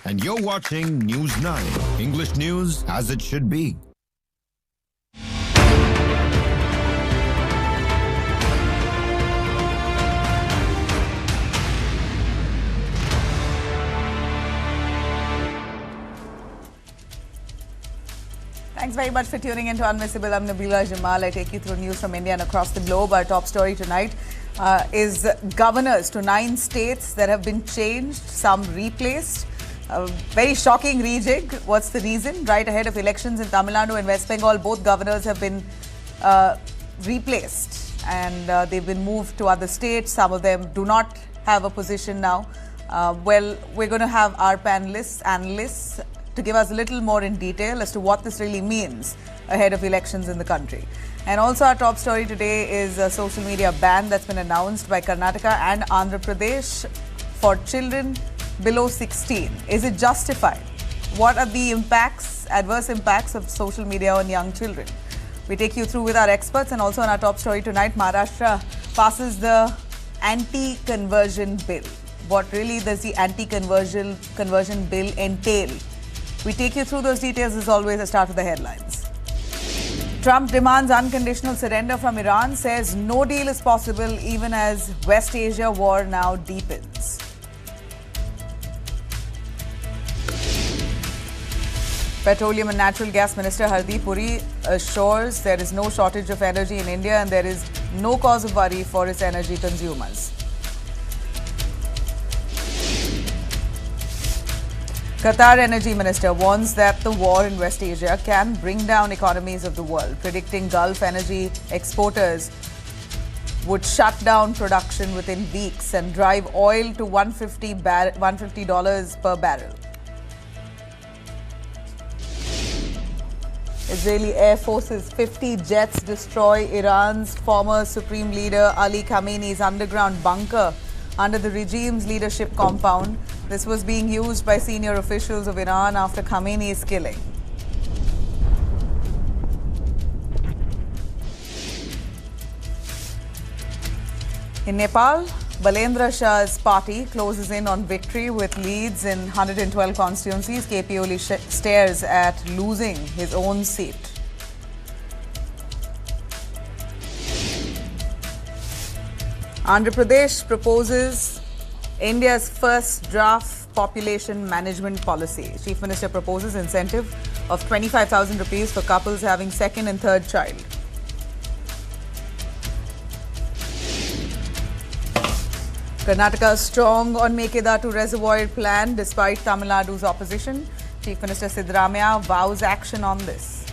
and you're watching News 9, English news as it should be. Thanks very much for tuning in to Unmissable. I'm Nabila Jamal. I take you through news from India and across the globe. Our top story tonight is governors to 9 states that have been changed, some replaced. A very shocking rejig. What's the reason? Right ahead of elections in Tamil Nadu and West Bengal, both governors have been replaced and they've been moved to other states. Some of them do not have a position now. Well, we're going to have our analysts to give us a little more in detail as to what this really means ahead of elections in the country. And also our top story today is a social media ban that's been announced by Karnataka and Andhra Pradesh for children below 16. Is it justified? What are the adverse impacts of social media on young children? We take you through with our experts. And also on our top story tonight, Maharashtra passes the anti-conversion bill. What really does the anti-conversion bill entail? We take you through those details as always. Let's start with the headlines. Trump demands unconditional surrender from Iran, says no deal is possible even as West Asia war now deepens. Petroleum and Natural Gas Minister Hardeep Puri assures there is no shortage of energy in India and there is no cause of worry for its energy consumers. Qatar Energy Minister warns that the war in West Asia can bring down economies of the world, predicting Gulf energy exporters would shut down production within weeks and drive oil to $150 per barrel. Israeli Air Force's 50 jets destroy Iran's former Supreme Leader Ali Khamenei's underground bunker under the regime's leadership compound. This was being used by senior officials of Iran after Khamenei's killing. In Nepal, Balendra Shah's party closes in on victory with leads in 112 constituencies. KP Oli stares at losing his own seat. Andhra Pradesh proposes India's first draft population management policy. Chief Minister proposes incentive of 25,000 rupees for couples having second and third child. Karnataka strong on Mekedatu reservoir plan despite Tamil Nadu's opposition. Chief Minister Siddaramaiah vows action on this.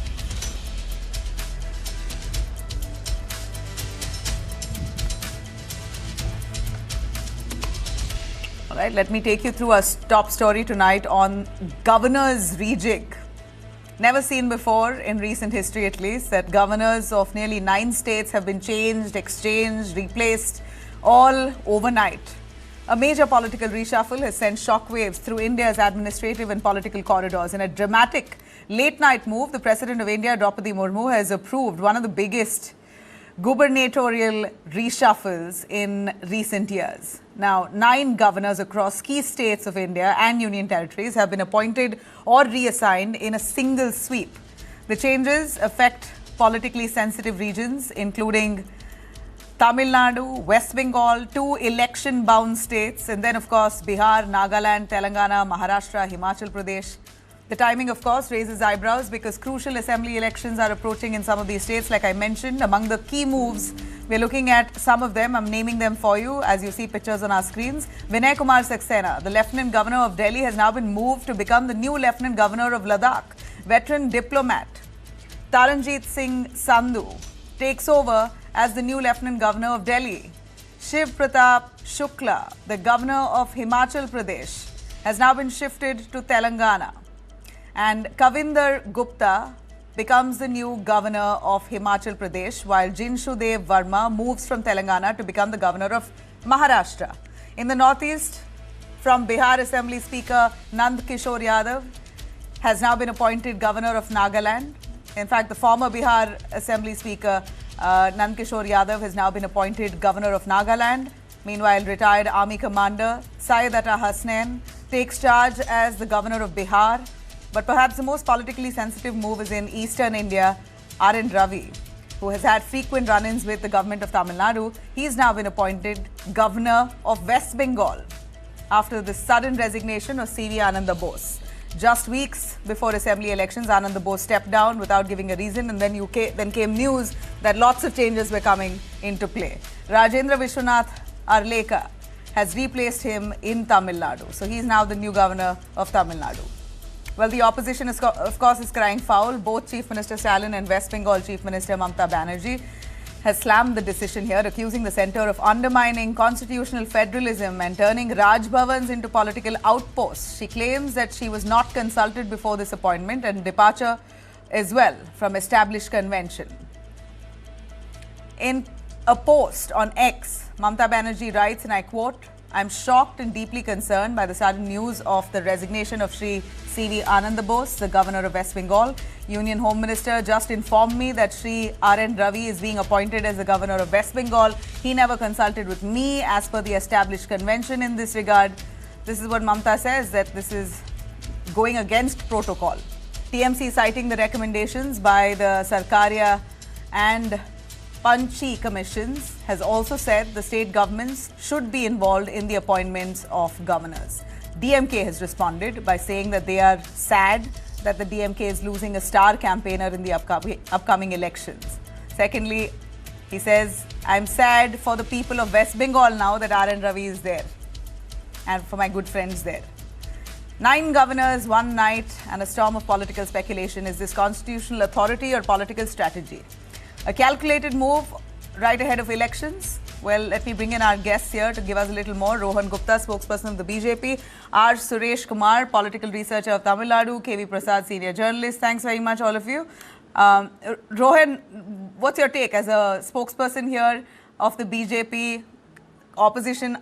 All right, let me take you through a top story tonight on governors' rejig. Never seen before in recent history, at least, that governors of nearly 9 states have been changed, exchanged, replaced, all overnight. A major political reshuffle has sent shockwaves through India's administrative and political corridors. In a dramatic late-night move, the President of India, Draupadi Murmu, has approved one of the biggest gubernatorial reshuffles in recent years. Now, 9 governors across key states of India and union territories have been appointed or reassigned in a single sweep. The changes affect politically sensitive regions, including Tamil Nadu, West Bengal, 2 election-bound states, and then, of course, Bihar, Nagaland, Telangana, Maharashtra, Himachal Pradesh. The timing, of course, raises eyebrows because crucial assembly elections are approaching in some of these states, like I mentioned. Among the key moves, we're looking at some of them. I'm naming them for you as you see pictures on our screens. Vinay Kumar Saxena, the Lieutenant Governor of Delhi, has now been moved to become the new Lieutenant Governor of Ladakh. Veteran diplomat Taranjit Singh Sandhu takes over as the new Lieutenant Governor of Delhi. Shiv Pratap Shukla, the Governor of Himachal Pradesh, has now been shifted to Telangana. And Kavinder Gupta becomes the new Governor of Himachal Pradesh, while Jinshudev Verma moves from Telangana to become the Governor of Maharashtra. In the northeast, from Bihar Assembly Speaker Nand Kishore Yadav has now been appointed Governor of Nagaland. In fact, the former Bihar Assembly Speaker Nand Kishore Yadav has now been appointed Governor of Nagaland. Meanwhile, retired Army Commander Syed Atta Hasnain takes charge as the governor of Bihar. But perhaps the most politically sensitive move is in eastern India. R.N. Ravi, who has had frequent run-ins with the government of Tamil Nadu, he's now been appointed governor of West Bengal after the sudden resignation of C.V. Ananda Bose. Just weeks before assembly elections, Ananda Bose stepped down without giving a reason, and then came news that lots of changes were coming into play. Rajendra Vishwanath Arleka has replaced him in Tamil Nadu. So he's now the new governor of Tamil Nadu. Well, the opposition, of course, is crying foul. Both Chief Minister Stalin and West Bengal Chief Minister Mamata Banerjee has slammed the decision here, accusing the centre of undermining constitutional federalism and turning Raj Bhavans into political outposts. She claims that she was not consulted before this appointment and departure as well from established convention. In a post on X, Mamata Banerjee writes, and I quote, "I'm shocked and deeply concerned by the sudden news of the resignation of Shri C.V. Ananda Bose, the governor of West Bengal. Union Home Minister just informed me that Shri R.N. Ravi is being appointed as the governor of West Bengal. He never consulted with me as per the established convention in this regard." This is what Mamata says, that this is going against protocol. TMC, citing the recommendations by the Sarkaria and Panchi commissions, has also said the state governments should be involved in the appointments of governors. DMK has responded by saying that they are sad that the DMK is losing a star campaigner in the upcoming elections. Secondly, he says, "I'm sad for the people of West Bengal now that R.N. Ravi is there, and for my good friends there." 9 governors, one night, and a storm of political speculation. Is this constitutional authority or political strategy? A calculated move right ahead of elections? Well, let me bring in our guests here to give us a little more. Rohan Gupta, spokesperson of the BJP. R. Suresh Kumar, political researcher of Tamil Nadu. K.V. Prasad, senior journalist. Thanks very much, all of you. Rohan, what's your take as a spokesperson here of the BJP? Opposition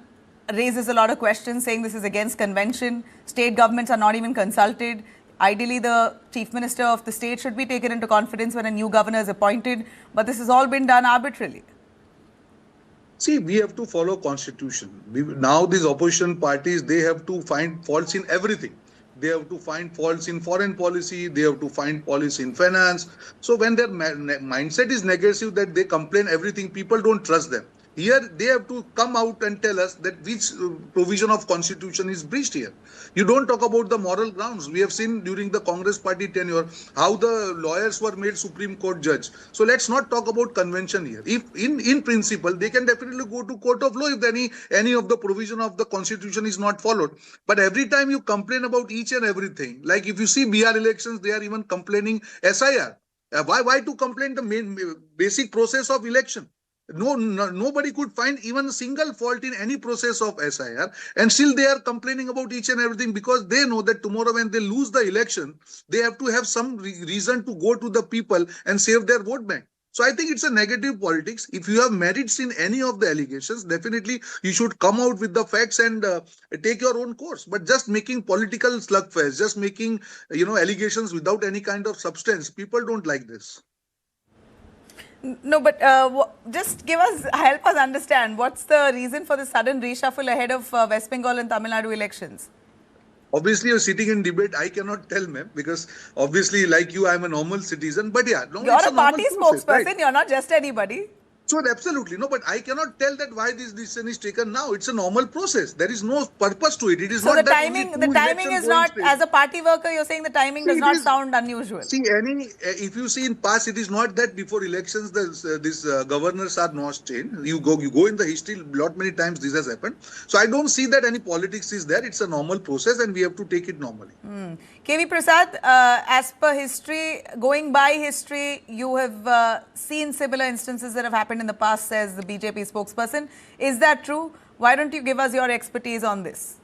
raises a lot of questions, saying this is against convention. State governments are not even consulted. Ideally, the chief minister of the state should be taken into confidence when a new governor is appointed, but this has all been done arbitrarily. See, we have to follow constitution. Now these opposition parties, they have to find faults in everything. They have to find faults in foreign policy. They have to find faults in finance. So when their mindset is negative, that they complain everything, people don't trust them. Here, they have to come out and tell us that which provision of constitution is breached here. You don't talk about the moral grounds. We have seen during the Congress party tenure how the lawyers were made Supreme Court judge. So let's not talk about convention here. If in principle, they can definitely go to court of law if any of the provision of the constitution is not followed. But every time you complain about each and everything, like if you see Bihar elections, they are even complaining SIR. Why to complain the main basic process of election? Nobody could find even a single fault in any process of SIR, and still they are complaining about each and everything because they know that tomorrow when they lose the election, they have to have some reason to go to the people and save their vote bank. So I think it's a negative politics. If you have merits in any of the allegations, definitely you should come out with the facts and take your own course. But just making political slugfest, just making allegations without any kind of substance, people don't like this. No, but just help us understand, what's the reason for the sudden reshuffle ahead of West Bengal and Tamil Nadu elections? Obviously, you're sitting in debate. I cannot tell, ma'am, because obviously, like you, I'm a normal citizen. But yeah, you're a party spokesperson. Right? You're not just anybody. So absolutely no, but I cannot tell that why this decision is taken now. It's a normal process. There is no purpose to it. It is so not the timing. The timing is not. As a party worker, you're saying the timing does not sound unusual. See, if you see in past, it is not that before elections these governors are not changed. You go in the history. Lot many times this has happened. So I don't see that any politics is there. It's a normal process, and we have to take it normally. K.V. Prasad, as per history, going by history, you have seen similar instances that have happened in the past, says the BJP spokesperson. Is that true? Why don't you give us your expertise on this?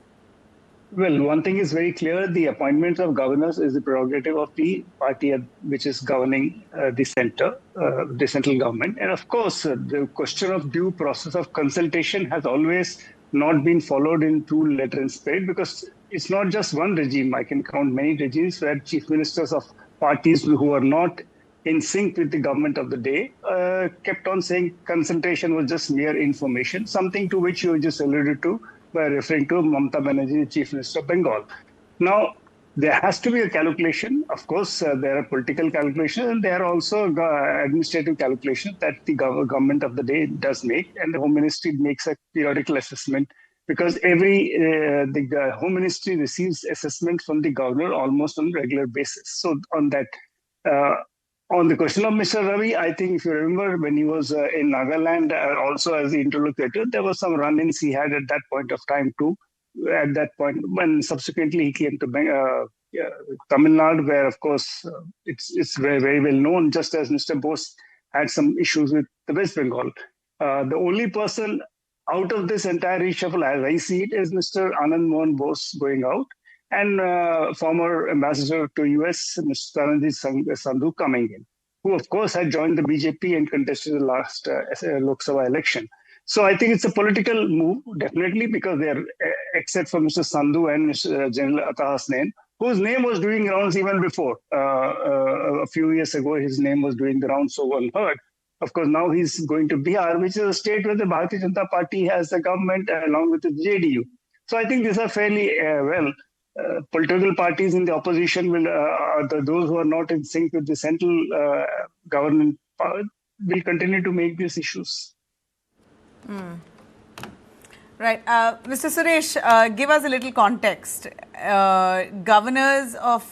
Well, one thing is very clear. The appointment of governors is the prerogative of the party which is governing the central government. And of course, the question of due process of consultation has always not been followed in true letter and spirit, because it's not just one regime. I can count many regimes where chief ministers of parties who are not in sync with the government of the day kept on saying consultation was just mere information, something to which you just alluded to. by referring to Mamata Banerjee, Chief Minister of Bengal. Now, there has to be a calculation. Of course, there are political calculations and there are also administrative calculations that the government of the day does make, and the Home Ministry makes a periodical assessment because the Home Ministry receives assessment from the governor almost on a regular basis. So on that, on the question of Mr. Ravi, I think if you remember when he was in Nagaland, also as the interlocutor, there was some run-ins he had at that point of time too. At that point, when subsequently he came to Tamil Nadu, where of course it's very, very well known, just as Mr. Bose had some issues with the West Bengal. The only person out of this entire reshuffle, as I see it, is Mr. Anand Mohan Bose going out, and former ambassador to US, Mr. Taranjit Sandhu, coming in, who of course had joined the BJP and contested the last Lok Sabha election. So I think it's a political move, definitely, because they're, except for Mr. Sandhu and Mr. General Atta Hasnain, whose name was doing rounds even before. A few years ago, his name was doing the rounds, so one heard. Of course, now he's going to Bihar, which is a state where the Bharatiya Janata Party has the government along with the JDU. So I think these are fairly political parties in the opposition will, those who are not in sync with the central government will continue to make these issues. Right. Mr. Suresh, give us a little context. Governors of,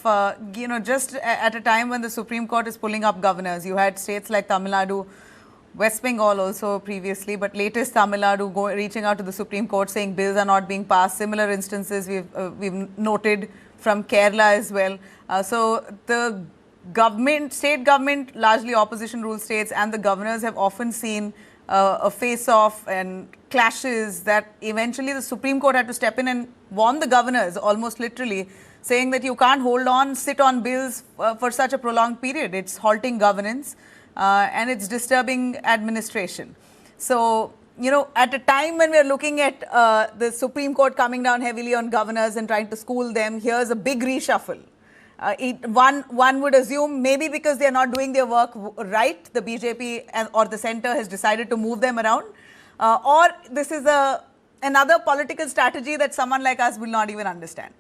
just at a time when the Supreme Court is pulling up governors, you had states like Tamil Nadu, West Bengal also previously, but latest Tamil Nadu reaching out to the Supreme Court saying bills are not being passed. Similar instances we've noted from Kerala as well. So the state government, largely opposition ruled states, and the governors have often seen a face-off and clashes that eventually the Supreme Court had to step in and warn the governors, almost literally, saying that you can't sit on bills for such a prolonged period. It's halting governance and it's disturbing administration. So, at a time when we're looking at the Supreme Court coming down heavily on governors and trying to school them, here's a big reshuffle. One would assume maybe because they're not doing their work right, the BJP or the centre has decided to move them around, or this is another political strategy that someone like us will not even understand.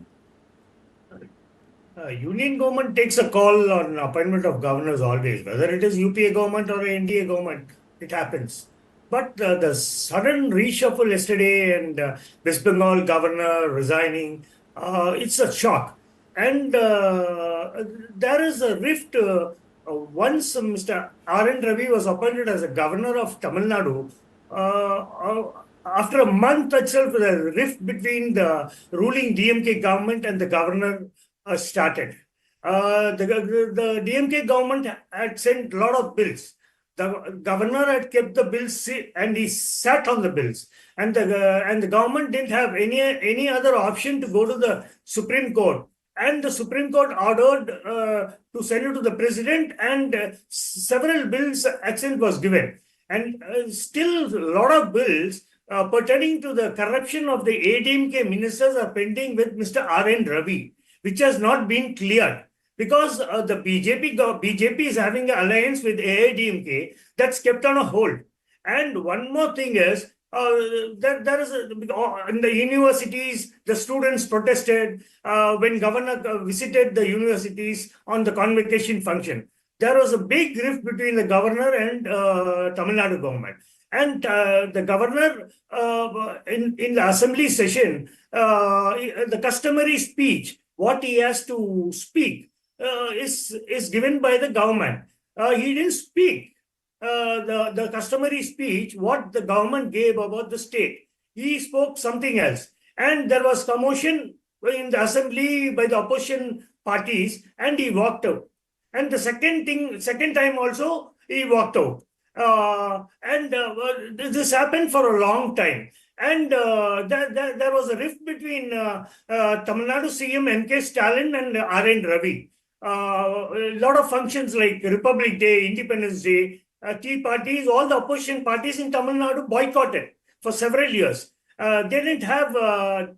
Union government takes a call on appointment of governors always, whether it is UPA government or NDA government, it happens. But the sudden reshuffle yesterday and West Bengal governor resigning, it's a shock. And there is a rift. Once Mr. R.N. Ravi was appointed as a governor of Tamil Nadu, after a month itself, the rift between the ruling DMK government and the governor started. The DMK government had sent a lot of bills. The governor had kept the bills and he sat on the bills. And the government didn't have any other option to go to the Supreme Court. And the Supreme Court ordered to send it to the president, and several bills assent was given. And still a lot of bills pertaining to the corruption of the ADMK ministers are pending with Mr. R.N. Ravi, which has not been cleared. Because the BJP is having an alliance with AIDMK that's kept on a hold. And one more thing is, there is in the universities, the students protested when governor visited the universities on the convocation function. There was a big rift between the governor and Tamil Nadu government. And the governor in the assembly session, the customary speech, what he has to speak is given by the government. He didn't speak the customary speech, what the government gave about the state. He spoke something else. And there was commotion in the assembly by the opposition parties, and he walked out. And the second time also, he walked out. This happened for a long time. And there was a rift between Tamil Nadu CM M.K. Stalin and R.N. Ravi. A lot of functions like Republic Day, Independence Day, tea parties, all the opposition parties in Tamil Nadu boycotted for several years. They didn't have a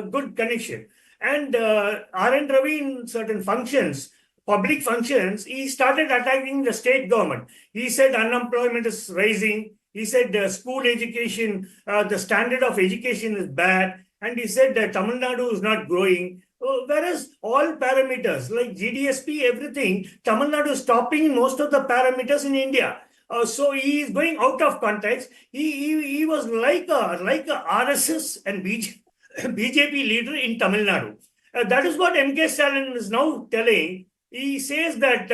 good connection. And R.N. Ravi in certain functions, public functions, he started attacking the state government. He said unemployment is rising. He said school education, the standard of education is bad. And he said that Tamil Nadu is not growing. Whereas all parameters like GDSP, everything, Tamil Nadu is topping most of the parameters in India. So he is going out of context. He was like a RSS and BJP leader in Tamil Nadu. That is what MK Stalin is now telling. He says that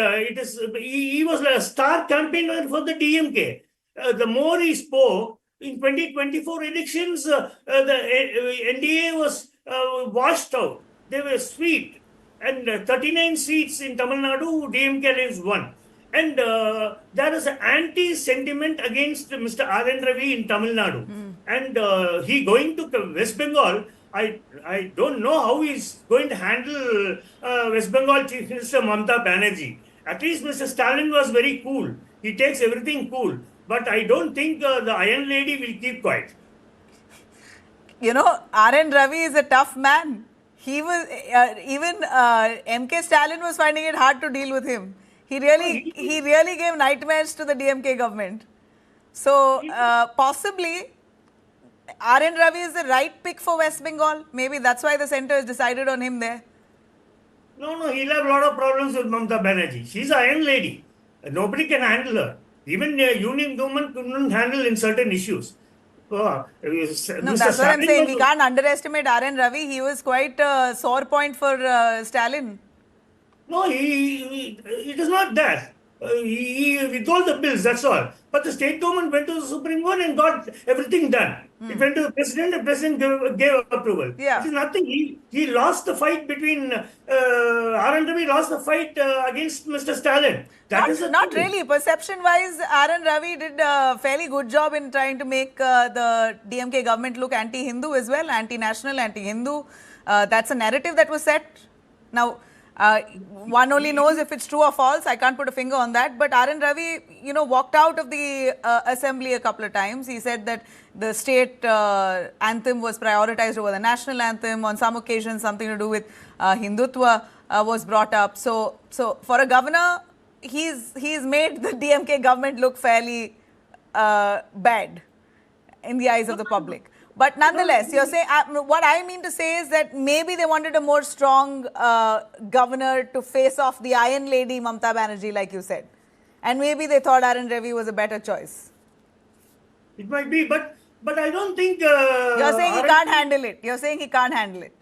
he was a star campaigner for the DMK. The more he spoke, in 2024 elections, the NDA was washed out. They were sweet. And 39 seats in Tamil Nadu, DMK has won. And there is an anti-sentiment against Mr. R.N. Ravi in Tamil Nadu. And he going to West Bengal. I don't know how he's going to handle West Bengal Chief Minister Mamata Banerjee. At least Mr. Stalin was very cool. He takes everything cool. But I don't think the Iron Lady will keep quiet. You know, R.N. Ravi is a tough man. He was, even MK Stalin was finding it hard to deal with him. He really gave nightmares to the DMK government. So, possibly, R.N. Ravi is the right pick for West Bengal. Maybe that's why the centre has decided on him there. No, he'll have a lot of problems with Mamata Banerjee. She's an Iron Lady. Nobody can handle her. Even union government couldn't handle in certain issues. No, that's what I'm saying. We can't underestimate R.N. Ravi. He was quite a sore point for Stalin. No, it is not that. He withheld the bills, that's all. But the state government went to the Supreme Court and got everything done. It went to the president gave approval. Yeah. It is nothing. He lost the fight between, R.N. Ravi lost the fight against Mr. Stalin. Not really. Perception-wise, R.N. Ravi did a fairly good job in trying to make the DMK government look anti-Hindu as well, anti-national, anti-Hindu. That's a narrative that was set. Now, one only knows if it's true or false. I can't put a finger on that. But R.N. Ravi, walked out of the assembly a couple of times. He said that the state anthem was prioritized over the national anthem. On some occasions, something to do with Hindutva was brought up. So for a governor, he's made the DMK government look fairly bad in the eyes of the public. But nonetheless, you're saying, what I mean to say is that maybe they wanted a more strong governor to face off the Iron Lady, Mamata Banerjee, like you said. And maybe they thought R.N. Ravi was a better choice. It might be, but I don't think... you're saying he can't handle it. You're saying he can't handle it.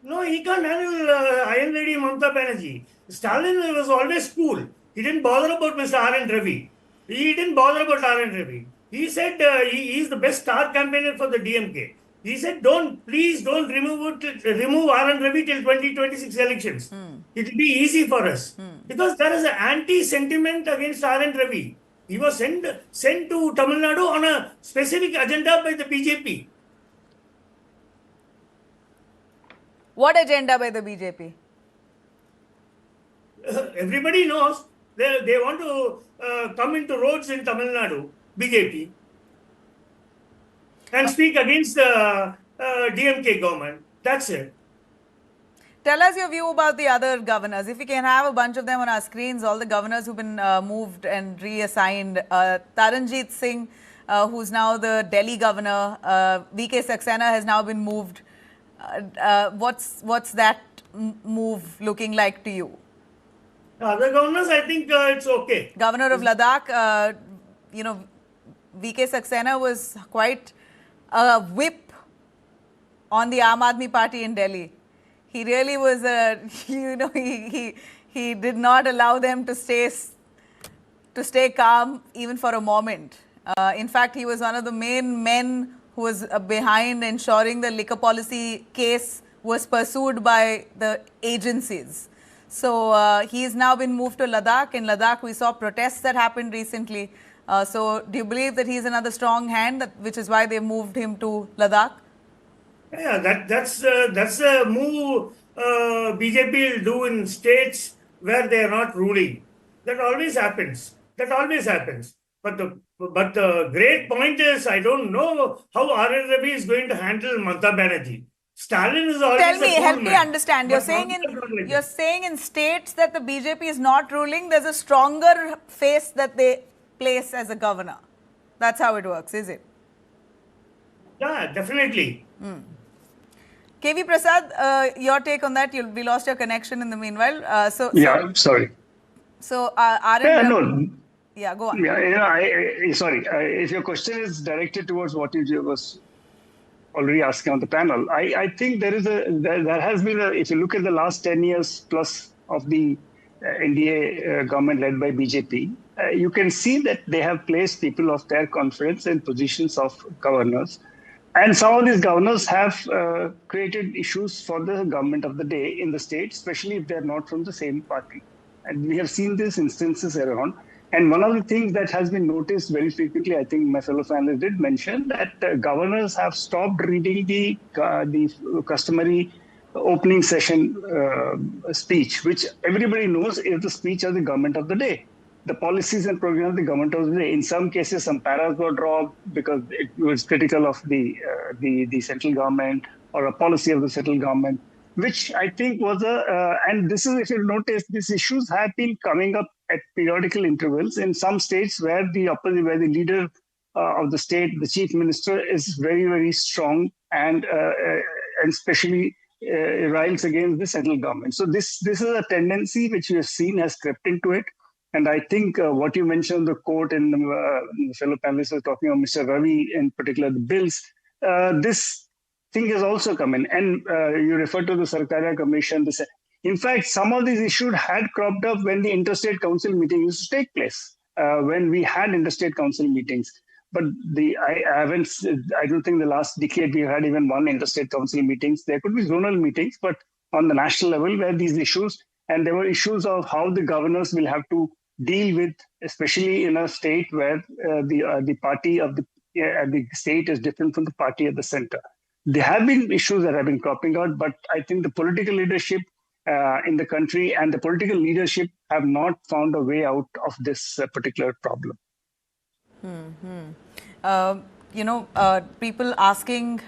No, he can't handle Iron Lady Mamata Banerjee. Stalin was always cool. He didn't bother about Mr. R.N. Ravi. He didn't bother about R.N. Ravi. He said he is the best star campaigner for the DMK. He said, please don't remove R.N. Ravi till 2026 elections. It will be easy for us. Because there is an anti-sentiment against R.N. Ravi. He was sent to Tamil Nadu on a specific agenda by the BJP. What agenda by the BJP? Everybody knows. They want to come into roads in Tamil Nadu, BJP, and speak against the DMK government. That's it. Tell us your view about the other governors. If we can have a bunch of them on our screens, all the governors who've been moved and reassigned. Taranjeet Singh, who's now the Delhi governor. VK Saxena has now been moved. What's that move looking like to you? Other governors, I think it's okay. Governor of Ladakh, VK Saxena was quite a whip on the Aam Aadmi Party in Delhi. He really was he did not allow them to stay calm even for a moment. In fact, he was one of the main men who was behind ensuring the liquor policy case was pursued by the agencies. So he's now been moved to Ladakh. In Ladakh, we saw protests that happened recently. So do you believe that he's another strong hand, which is why they moved him to Ladakh? Yeah, that's a move BJP will do in states where they are not ruling. That always happens. But the great point is, I don't know how R.N. Ravi is going to handle Mamata Banerjee. Stalin is always Tell me, help man. me understand. You're saying in states that the BJP is not ruling, there's a stronger face that they place as a governor. That's how it works, is it? Yeah, definitely. KV Prasad, your take on that? We lost your connection in the meanwhile. Yeah, sorry. So, Yeah, no. Yeah, go on. Yeah, sorry. If your question is directed towards what you was already asking on the panel, I think there has been if you look at the last 10 years plus of the NDA government led by BJP, you can see that they have placed people of their confidence in positions of governors. And some of these governors have created issues for the government of the day in the state, especially if they're not from the same party. And we have seen these instances around. And one of the things that has been noticed very frequently, I think my fellow panelists did mention, that governors have stopped reading the customary opening session speech, which everybody knows is the speech of the government of the day. The policies and programs of the government of the day. In some cases, some paras were dropped because it was critical of the central government or a policy of the central government, which I think was and this is, if you notice, these issues have been coming up at periodical intervals in some states where where the leader of the state, the chief minister, is very, very strong and especially riles against the central government. So this is a tendency which we have seen has crept into it. And I think what you mentioned, the court and the fellow panelists were talking about Mr. Ravi, in particular, the bills, this thing has also come in. And you refer to the Sarkaria Commission. In fact, some of these issues had cropped up when the interstate council meeting used to take place, when we had interstate council meetings. But I don't think the last decade we had even one interstate council meetings. There could be zonal meetings, but on the national level where these issues, and there were issues of how the governors will have to deal with, especially in a state where the party of the state is different from the party at the center. There have been issues that have been cropping out, but I think the political leadership in the country and the political leadership have not found a way out of this particular problem. People asking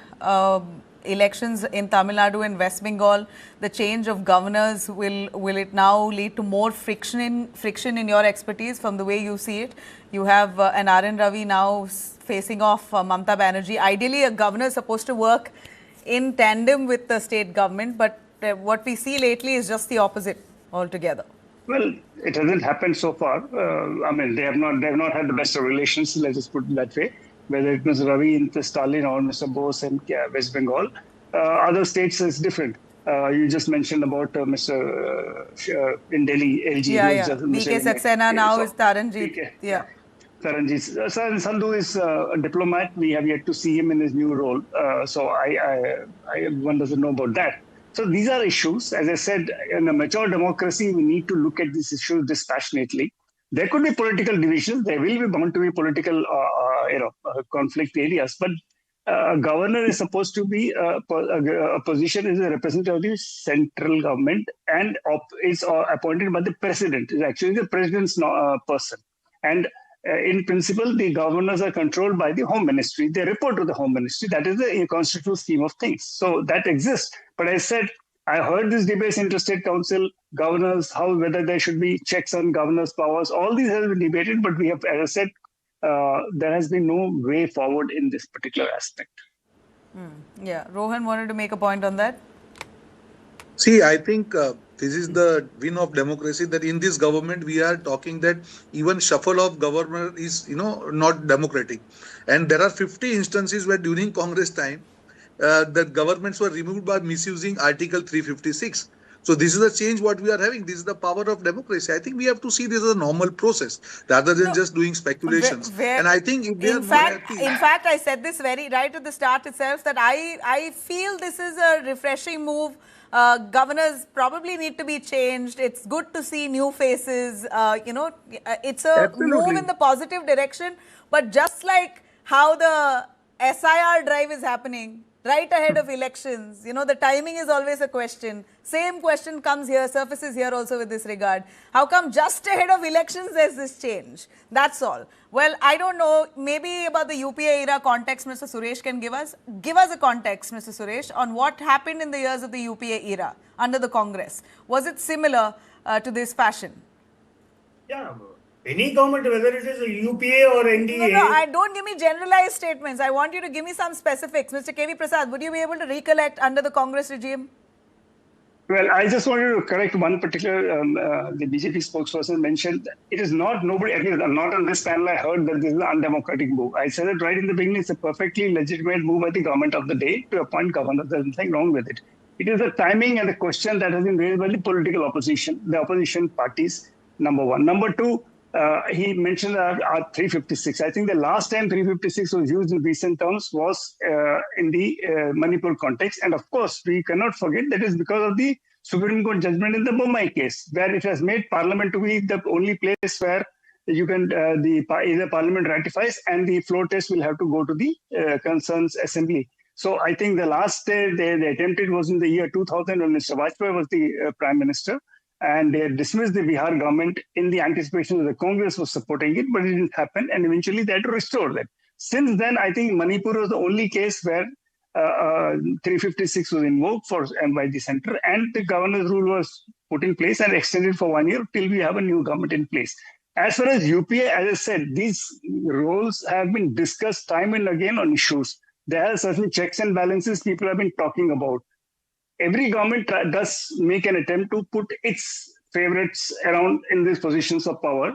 elections in Tamil Nadu and West Bengal, the change of governors, will it now lead to more friction in your expertise from the way you see it? You have an R.N. Ravi now facing off Mamata Banerjee. Ideally, a governor is supposed to work in tandem with the state government, but what we see lately is just the opposite altogether. Well, it hasn't happened so far. I mean, they have not had the best of relations, let's just put it that way. Whether it was Ravi in Stalin or Mr. Bose in West Bengal. Other states is different. You just mentioned about Mr. In Delhi, LG. Yeah. B.K. Saxena now is Taranjeet. Yeah. Taranjeet. Sandhu is a diplomat. We have yet to see him in his new role. So one doesn't know about that. So these are issues. As I said, in a mature democracy, we need to look at these issues dispassionately. There could be political divisions. There will be bound to be political, conflict areas. But a governor is supposed to be a position is a representative of the central government and is appointed by the president. Is actually the president's person. And in principle, the governors are controlled by the Home Ministry. They report to the Home Ministry. That is the constitutional scheme of things. So that exists. But I said, I heard this debates, interstate council, governors, whether there should be checks on governors' powers. All these have been debated, but we have, as I said, there has been no way forward in this particular aspect. Yeah, Rohan wanted to make a point on that. See, I think this is the win of democracy, that in this government we are talking that even shuffle of governor is, not democratic. And there are 50 instances where during Congress time, the governments were removed by misusing Article 356. So this is the change what we are having. This is the power of democracy. I think we have to see this as a normal process rather than just doing speculations. And I think if they are in fact, I said this very right at the start itself, that I feel this is a refreshing move. Governors probably need to be changed. It's good to see new faces. It's a move in the positive direction. But just like how the SIR drive is happening right ahead of elections, the timing is always a question. Same question comes here, surfaces here also with this regard. How come just ahead of elections there's this change? That's all. Well, I don't know, maybe about the UPA era context, Mr. Suresh can give us a context, Mr. Suresh, on what happened in the years of the UPA era under the Congress. Was it similar to this fashion? Yeah, Any government, whether it is a UPA or No, no, NDA. don't give me generalized statements. I want you to give me some specifics. Mr. KV Prasad, would you be able to recollect under the Congress regime? Well, I just wanted to correct one particular, the BJP spokesperson mentioned that it is not nobody, at least not on this panel, I heard that this is an undemocratic move. I said it right in the beginning, it's a perfectly legitimate move by the government of the day to appoint governors. There's nothing wrong with it. It is the timing and the question that has been raised by the political opposition, the opposition parties, number one. Number two, he mentioned our 356. I think the last time 356 was used in recent terms was in the Manipur context. And of course, we cannot forget that is because of the Supreme Court judgment in the Mumbai case, where it has made Parliament to be the only place where you can either Parliament ratifies and the floor test will have to go to the concerns assembly. So I think the last day they attempted was in the year 2000 when Mr. Vajpayee was the Prime Minister. And they dismissed the Bihar government in the anticipation that the Congress was supporting it, but it didn't happen. And eventually they had to restore that. Since then, I think Manipur was the only case where 356 was invoked by the center, and the governor's rule was put in place and extended for 1 year till we have a new government in place. As far as UPA, as I said, these roles have been discussed time and again on issues. There are certain checks and balances people have been talking about. Every government does make an attempt to put its favorites around in these positions of power,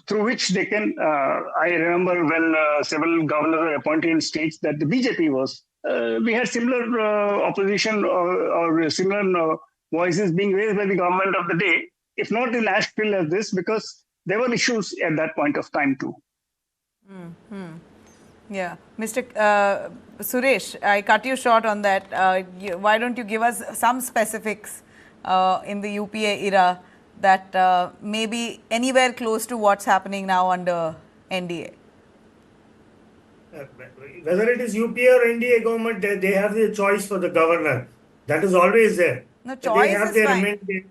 through which they can. I remember when several governors were appointed in states that the BJP was. We had similar opposition or similar voices being raised by the government of the day, if not in as still as this, because there were issues at that point of time too. Yeah. Mr. Suresh, I cut you short on that. Why don't you give us some specifics in the UPA era that may be anywhere close to what's happening now under NDA? Whether it is UPA or NDA government, they have the choice for the governor. That is always there. No, choice is fine.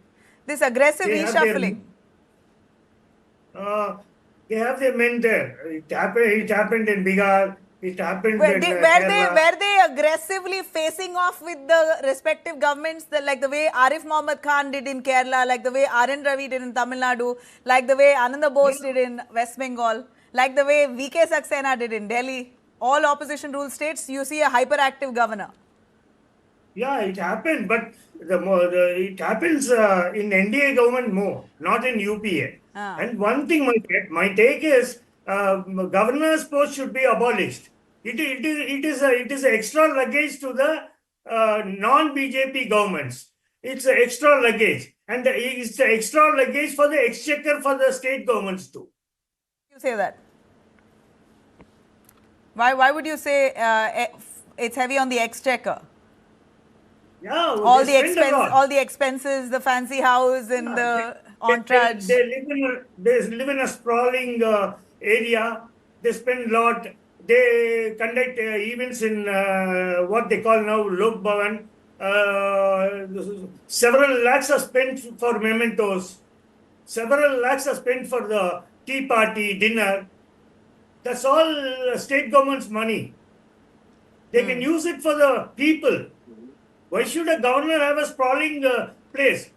This aggressive reshuffling. They have their men there. It happened in Bihar. It happened Were in they aggressively facing off with the respective governments, like the way Arif Mohammad Khan did in Kerala, like the way RN Ravi did in Tamil Nadu, like the way Ananda Bose did in West Bengal, like the way VK Saxena did in Delhi? All opposition rule states, you see a hyperactive governor. Yeah, it happened, but it happens in NDA government more, not in UPA. And one thing my take is governor's post should be abolished. It is an extra luggage to the non-BJP governments. It's an extra luggage, and it's an extra luggage for the exchequer for the state governments too. You say that? Why would you say it's heavy on the exchequer? Yeah, all the expenses, the fancy house and the entourage. They live in a sprawling area. They spend a lot. They conduct events in what they call now Lok Bhavan. Several lakhs are spent for mementos. Several lakhs are spent for the tea party, dinner. That's all state government's money. They can use it for the people. Why should a governor have a sprawling place?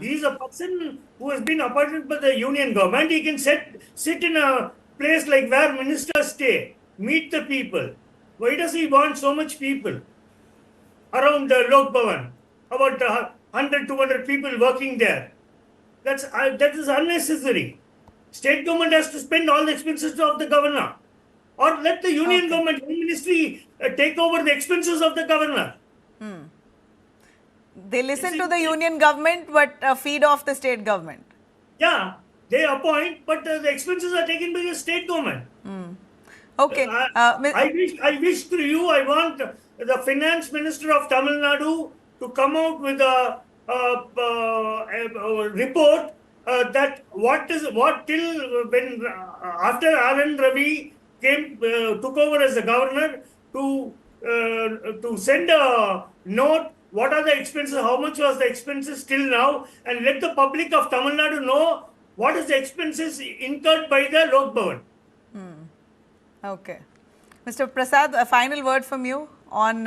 He is a person who has been appointed by the union government. He can sit in a place like where ministers stay, meet the people. Why does he want so much people around Lok Bhavan? About 100, 200 people working there. That is unnecessary. State government has to spend all the expenses of the governor. Or let the union government, ministry take over the expenses of the governor. They listen to the union government but feed off the state government. Yeah, they appoint, but the expenses are taken by the state government. Okay. I wish through you, I want the finance minister of Tamil Nadu to come out with a report that after RN Ravi took over as the governor, to send a note. What are the expenses? How much was the expenses till now? And let the public of Tamil Nadu know what is the expenses incurred by the Lok Bhavan. Okay. Mr. Prasad, a final word from you on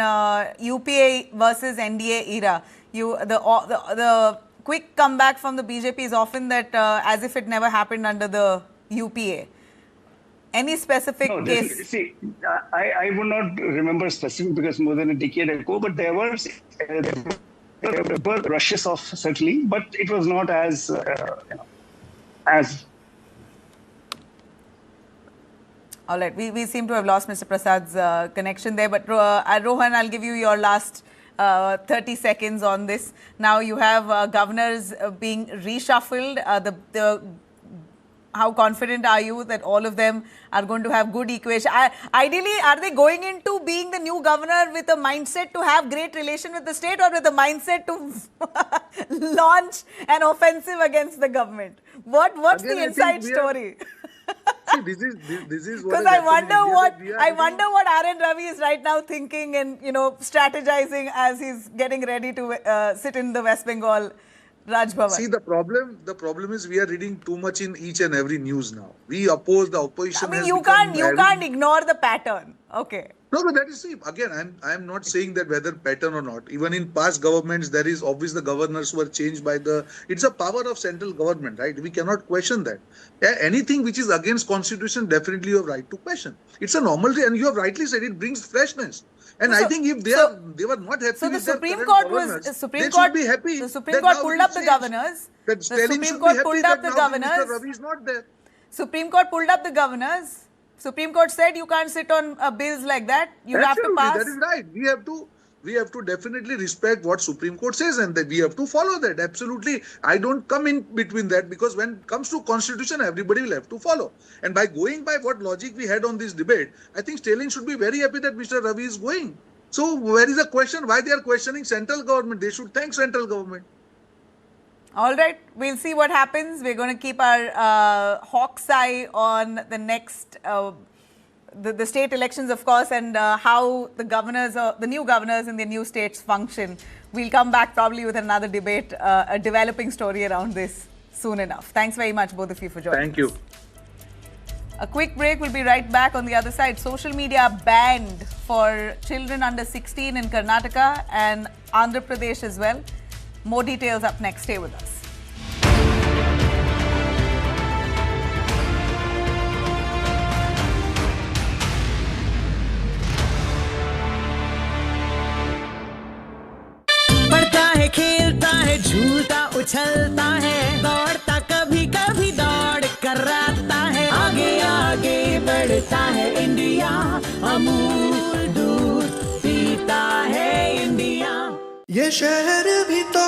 UPA versus NDA era. The quick comeback from the BJP is often that as if it never happened under the UPA. Any specific No, case? see, I would not remember specific because more than a decade ago, but there were rushes of settling, but it was not as as. All right, we seem to have lost Mr. Prasad's connection there, but Rohan, I'll give you your last 30 seconds on this. Now you have governors being reshuffled. How confident are you that all of them are going to have good equation? Ideally, are they going into being the new governor with a mindset to have great relation with the state, or with a mindset to launch an offensive against the government? What's the inside story? See, this is what because I wonder what R.N. Ravi is right now thinking and strategizing as he's getting ready to sit in the West Bengal Raj Bhavan. See, the problem is we are reading too much in each and every news now. We oppose the opposition. I mean, you can't ignore the pattern. Okay. No, but that is, see, again, I'm not saying that whether pattern or not. Even in past governments, there is obviously the governors who are changed by it's a power of central government, right? We cannot question that. Anything which is against constitution, definitely you have right to question. It's a normal, and you have rightly said, it brings freshness. And I think if they were not happy with their Supreme current Court governors, they should be happy. The Supreme Court pulled up the governors. That Supreme Court pulled up the governors. Mr. Ravi is not there. Supreme Court pulled up the governors. Supreme Court said you can't sit on bills like that. You have to pass. That is right. We have to definitely respect what Supreme Court says, and that we have to follow that. Absolutely. I don't come in between that, because when it comes to constitution, everybody will have to follow. And by going by what logic we had on this debate, I think Stalin should be very happy that Mr. Ravi is going. So where is the question? Why they are questioning central government? They should thank central government. All right, we'll see what happens. We're going to keep our hawk's eye on the next, the state elections, of course, and how the new governors in the new states function. We'll come back probably with another debate, a developing story around this soon enough. Thanks very much, both of you, for joining us. Thank you. A quick break. We'll be right back on the other side. Social media banned for children under 16 in Karnataka and Andhra Pradesh as well. More details up next. Stay with us. पढ़ता है, खेलता है, झूलता उछलता है, दौड़ता कभी कभी दौड़ कराता है, आगे आगे बढ़ता है इंडिया, अमूल दूध पीता है इंडिया। ये शहर भी तो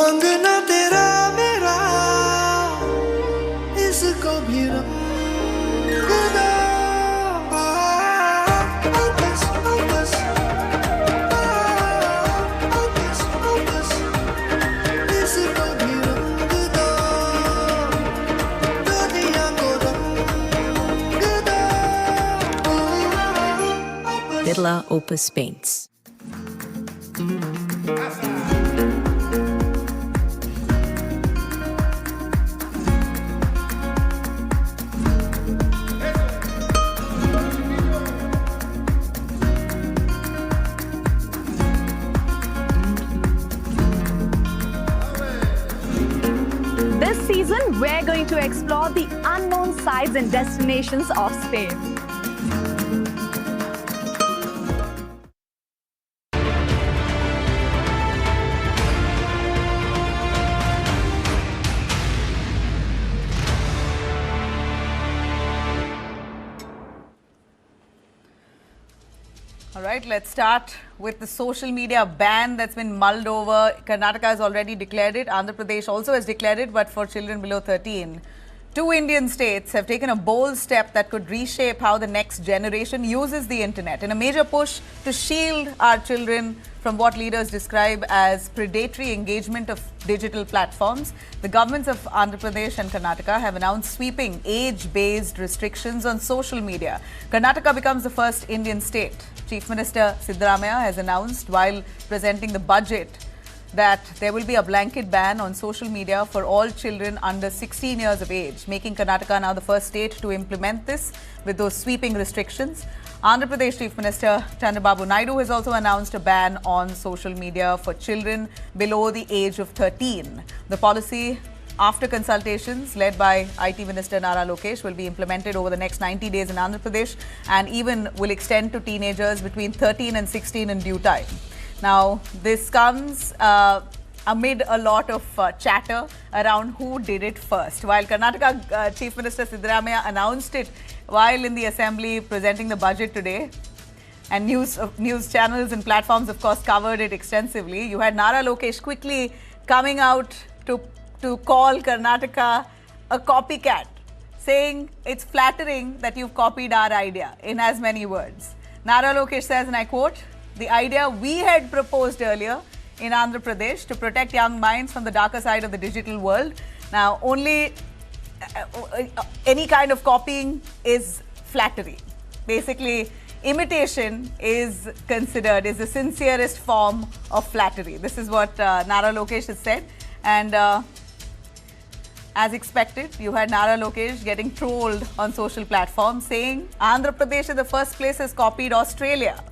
अंगना तेरा मेरा, इसको भी रंग दो। बस, बस, बस, इसको भी रंग दो, दुनिया को रंग दो। Birla Opus Paints. This season, we're going to explore the unknown sides and destinations of Spain. All right, let's start with the social media ban that's been mulled over. Karnataka has already declared it. Andhra Pradesh also has declared it, but for children below 13. Two Indian states have taken a bold step that could reshape how the next generation uses the internet in a major push to shield our children from what leaders describe as predatory engagement of digital platforms. The governments of Andhra Pradesh and Karnataka have announced sweeping age-based restrictions on social media. Karnataka becomes the first Indian state. Chief Minister Siddaramaiah has announced while presenting the budget that there will be a blanket ban on social media for all children under 16 years of age, making Karnataka now the first state to implement this with those sweeping restrictions. Andhra Pradesh Chief Minister Chandrababu Naidu has also announced a ban on social media for children below the age of 13. The policy after consultations led by IT Minister Nara Lokesh, will be implemented over the next 90 days in Andhra Pradesh and even will extend to teenagers between 13 and 16 in due time. Now, this comes amid a lot of chatter around who did it first. While Karnataka Chief Minister Siddaramaiah announced it while in the Assembly presenting the budget today, and news channels and platforms, of course, covered it extensively, you had Nara Lokesh quickly coming out to call Karnataka a copycat, saying it's flattering that you've copied our idea, in as many words. Nara Lokesh says, and I quote, "The idea we had proposed earlier in Andhra Pradesh to protect young minds from the darker side of the digital world." Now, only any kind of copying is flattery. Basically, imitation is considered is the sincerest form of flattery. This is what Nara Lokesh has said. And as expected, you had Nara Lokesh getting trolled on social platforms, saying Andhra Pradesh in the first place has copied Australia.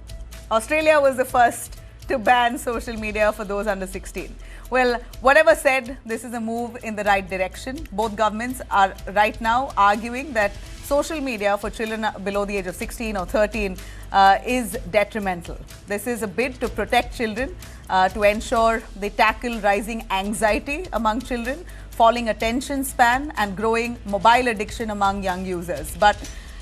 Australia was the first to ban social media for those under 16. Well, whatever said, this is a move in the right direction. Both governments are right now arguing that social media for children below the age of 16 or 13 is detrimental. This is a bid to protect children, to ensure they tackle rising anxiety among children, falling attention span and growing mobile addiction among young users. But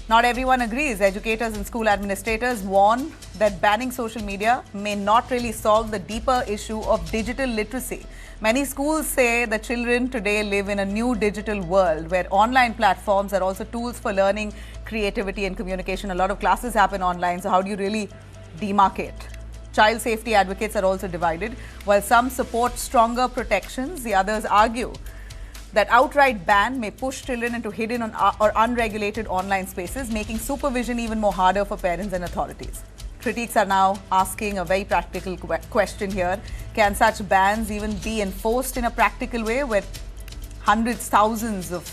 not everyone agrees. Educators and school administrators warn that banning social media may not really solve the deeper issue of digital literacy. Many schools say that children today live in a new digital world where online platforms are also tools for learning, creativity and communication. A lot of classes happen online, so how do you really demarcate? Child safety advocates are also divided. While some support stronger protections, the others argue that outright ban may push children into hidden or unregulated online spaces, making supervision even more harder for parents and authorities. Critics are now asking a very practical question here. Can such bans even be enforced in a practical way where hundreds, thousands of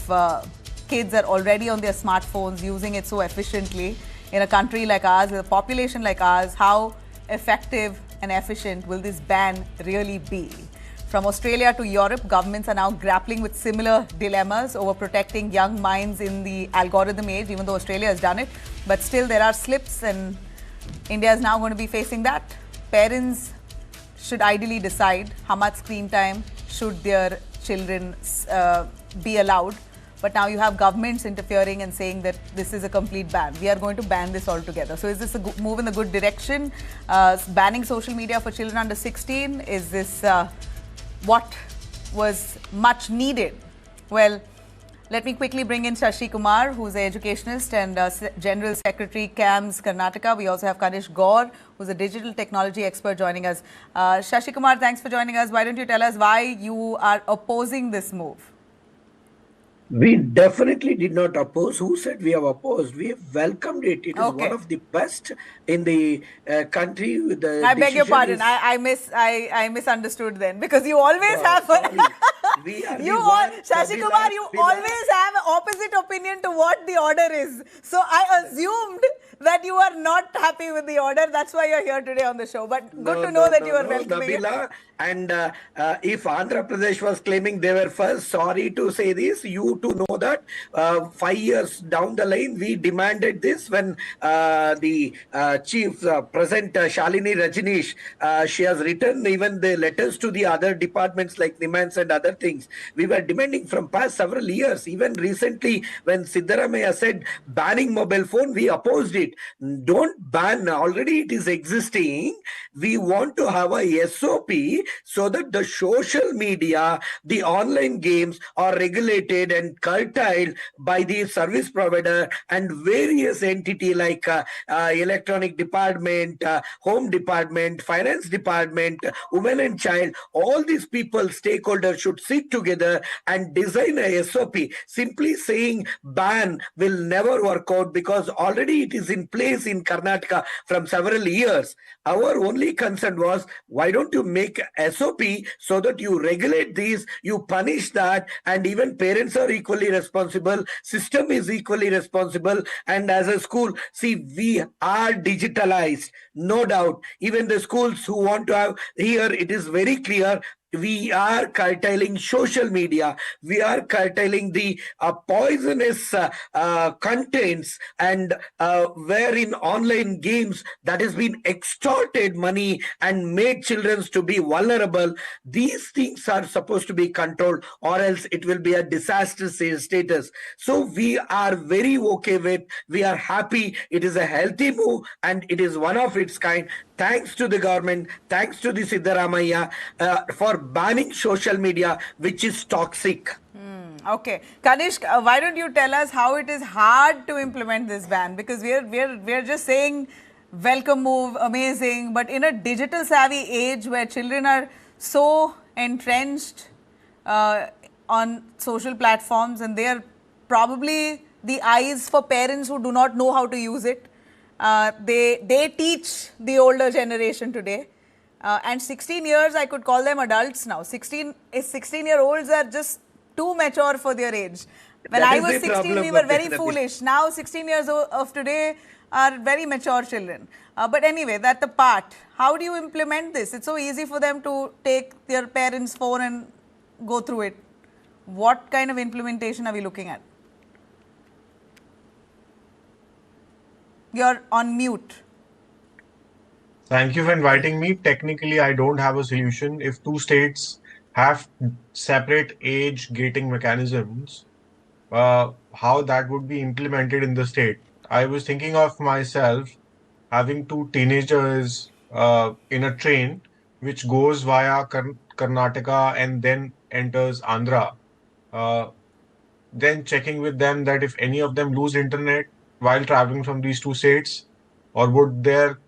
kids are already on their smartphones using it so efficiently in a country like ours, with a population like ours? How effective and efficient will this ban really be? From Australia to Europe, governments are now grappling with similar dilemmas over protecting young minds in the algorithm age, even though Australia has done it. But still, there are slips, and India is now going to be facing that. Parents should ideally decide how much screen time should their children be allowed. But now you have governments interfering and saying that this is a complete ban. We are going to ban this altogether. So is this a move in the good direction? Banning social media for children under 16? Is this what was much needed? Well, let me quickly bring in Shashi Kumar, who's an educationist and General Secretary, CAMS Karnataka. We also have Kanish Gaur, who's a digital technology expert, joining us. Shashi Kumar, thanks for joining us. Why don't you tell us why you are opposing this move? We definitely did not oppose. Who said we have opposed? We have welcomed it. It is Okay. one of the best in the country. I beg your pardon. I misunderstood then, because you always have Shashi Kumar, you always have an opposite opinion to what the order is. So I assumed that you are not happy with the order. That's why you're here today on the show. But good to know that you are welcoming it. Nabila, and if Andhra Pradesh was claiming they were first, sorry to say this, you to know that 5 years down the line, we demanded this when the chief present Shalini Rajneesh, she has written even the letters to the other departments like Nimans and other things. We were demanding from past several years. Even recently, when Siddaramaiah said banning mobile phone, we opposed it. Don't ban. Already it is existing. We want to have a SOP so that the social media, the online games are regulated and curtailed by the service provider and various entity like electronic department, home department, finance department, women and child. All these people, stakeholders should sit together and design a SOP. Simply saying ban will never work out because already it is in place in Karnataka from several years. Our only concern was, why don't you make SOP so that you regulate these, you punish that, and even parents are equally responsible, system is equally responsible, and as a school, see, we are digitalized, no doubt. Even the schools who want to have, here it is very clear, we are curtailing social media, we are curtailing the poisonous contents, and wherein online games that has been extorted money and made children to be vulnerable. These things are supposed to be controlled, or else it will be a disaster status. So we are very okay with, we are happy, it is a healthy move and it is one of its kind. Thanks to the government, thanks to the Siddaramaiah for banning social media, which is toxic. Okay, Kanishk, why don't you tell us how it is hard to implement this ban? Because we're just saying welcome move, amazing, but in a digital savvy age where children are so entrenched on social platforms, and they are probably the eyes for parents who do not know how to use it. They teach the older generation today. And 16 years, I could call them adults now. 16-year-olds are just too mature for their age. When That I is was the 16, problem we were of very the- foolish. Now 16 years of today are very mature children. But anyway, that's the part. How do you implement this? It's so easy for them to take their parents' phone and go through it. What kind of implementation are we looking at? You're on mute. Thank you for inviting me. Technically, I don't have a solution. If two states have separate age gating mechanisms, how that would be implemented in the state. I was thinking of myself having two teenagers in a train which goes via Karnataka and then enters Andhra. Uh, then checking with them that if any of them lose internet while traveling from these two states, or would their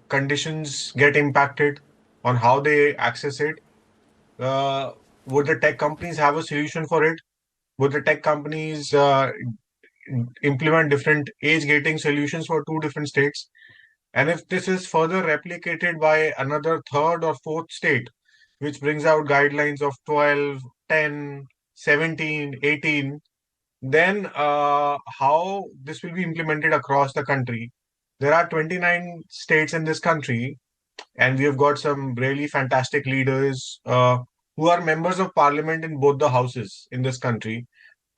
conditions get impacted on how they access it? Uh, would the tech companies have a solution for it? Would the tech companies implement different age gating solutions for two different states? And if this is further replicated by another third or fourth state, which brings out guidelines of 12, 10, 17, 18, then how this will be implemented across the country? There are 29 states in this country, and we have got some really fantastic leaders who are members of parliament in both the houses in this country.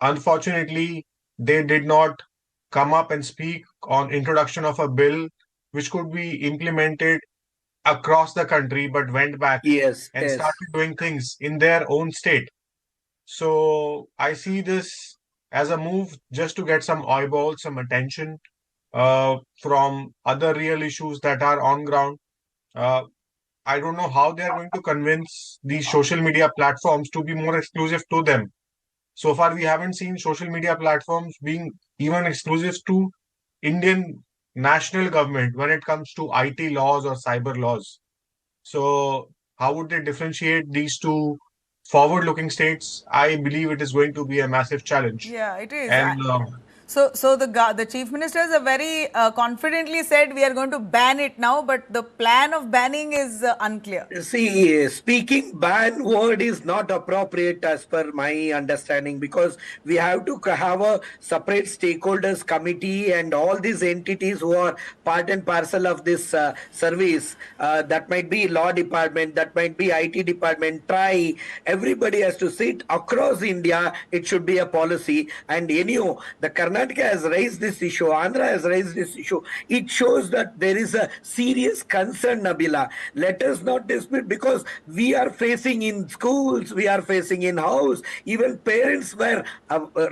Unfortunately, they did not come up and speak on introduction of a bill which could be implemented across the country, but went back Yes, and yes. started doing things in their own state. So I see this as a move just to get some eyeballs, some attention from other real issues that are on ground. Uh, I don't know how they are going to convince these social media platforms to be more exclusive to them. So far, we haven't seen social media platforms being even exclusive to Indian national government when it comes to IT laws or cyber laws. So how would they differentiate these two forward-looking states? I believe it is going to be a massive challenge. Yeah, it is. And So the chief ministers have very confidently said we are going to ban it now, but the plan of banning is unclear. See, speaking ban word is not appropriate as per my understanding, because we have to have a separate stakeholders committee and all these entities who are part and parcel of this service. That might be law department, that might be IT department, try. Everybody has to sit across India. It should be a policy. And anyhow, the Karnataka has raised this issue, Andhra has raised this issue. It shows that there is a serious concern, Nabila. Let us not dispute, because we are facing in schools, we are facing in house. Even parents were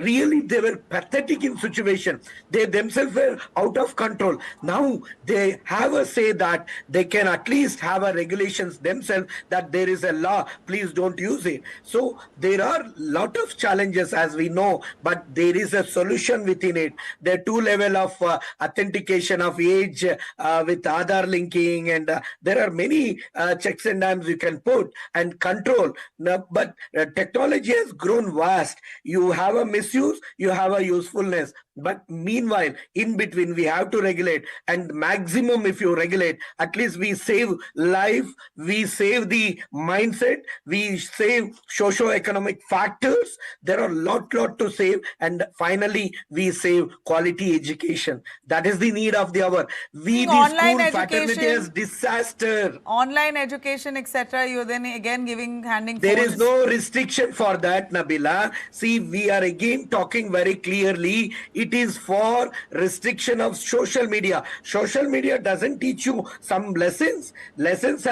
really, they were pathetic in situation. They themselves were out of control. Now they have a say that they can at least have a regulations themselves, that there is a law, please don't use it. So there are lot of challenges, as we know, but there is a solution within it. There are two level of authentication of age with Aadhaar linking, and there are many checks and dams you can put and control. Now, but technology has grown vast. You have a misuse, you have a usefulness. But meanwhile, in between, we have to regulate, and maximum if you regulate, at least we save life, we save the mindset, we save socio-economic factors. There are lot to save, and finally we we say quality education. That is the need of the hour. We, the Online school fraternity education- is disaster. Online education, etc. You're then again handing There phones. is no restriction for that, Nabila. See, we are again talking very clearly. It is for restriction of social media. Social media doesn't teach you some lessons. Lessons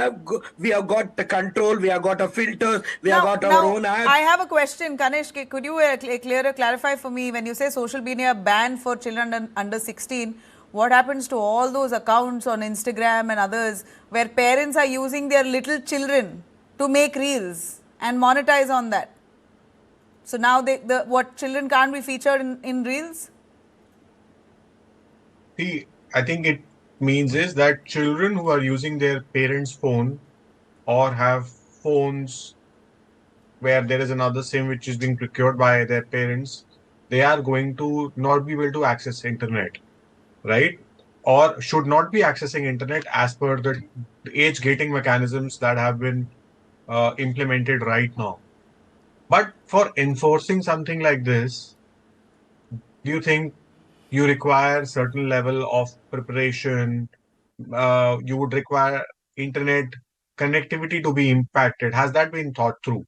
we have got the control, we have got a filter, we have got our own app. I have a question, Kanish. Could you clarify for me, when you say social media ban for children under 16, what happens to all those accounts on Instagram and others where parents are using their little children to make reels and monetize on that? So now what children can't be featured in reels? See, I think it means is that children who are using their parents' phone or have phones where there is another SIM which is being procured by their parents, they are going to not be able to access internet, right? Or should not be accessing internet as per the age gating mechanisms that have been implemented right now. But for enforcing something like this, do you think you require certain level of preparation? You would require internet connectivity to be impacted. Has that been thought through?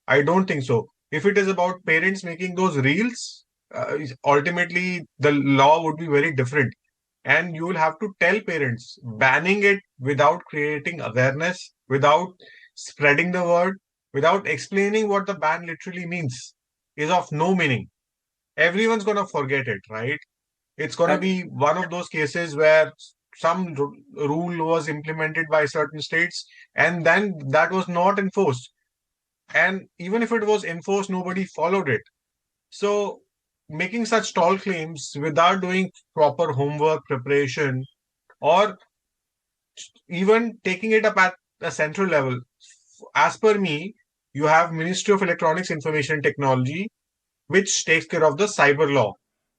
I don't think so. If it is about parents making those reels, ultimately the law would be very different. And you will have to tell parents, banning it without creating awareness, without spreading the word, without explaining what the ban literally means, is of no meaning. Everyone's going to forget it, right? It's going to be one of those cases where some rule was implemented by certain states and then that was not enforced. And even if it was enforced, nobody followed it. So making such tall claims without doing proper homework preparation or even taking it up at a central level, as per me, you have Ministry of Electronics Information Technology, which takes care of the cyber law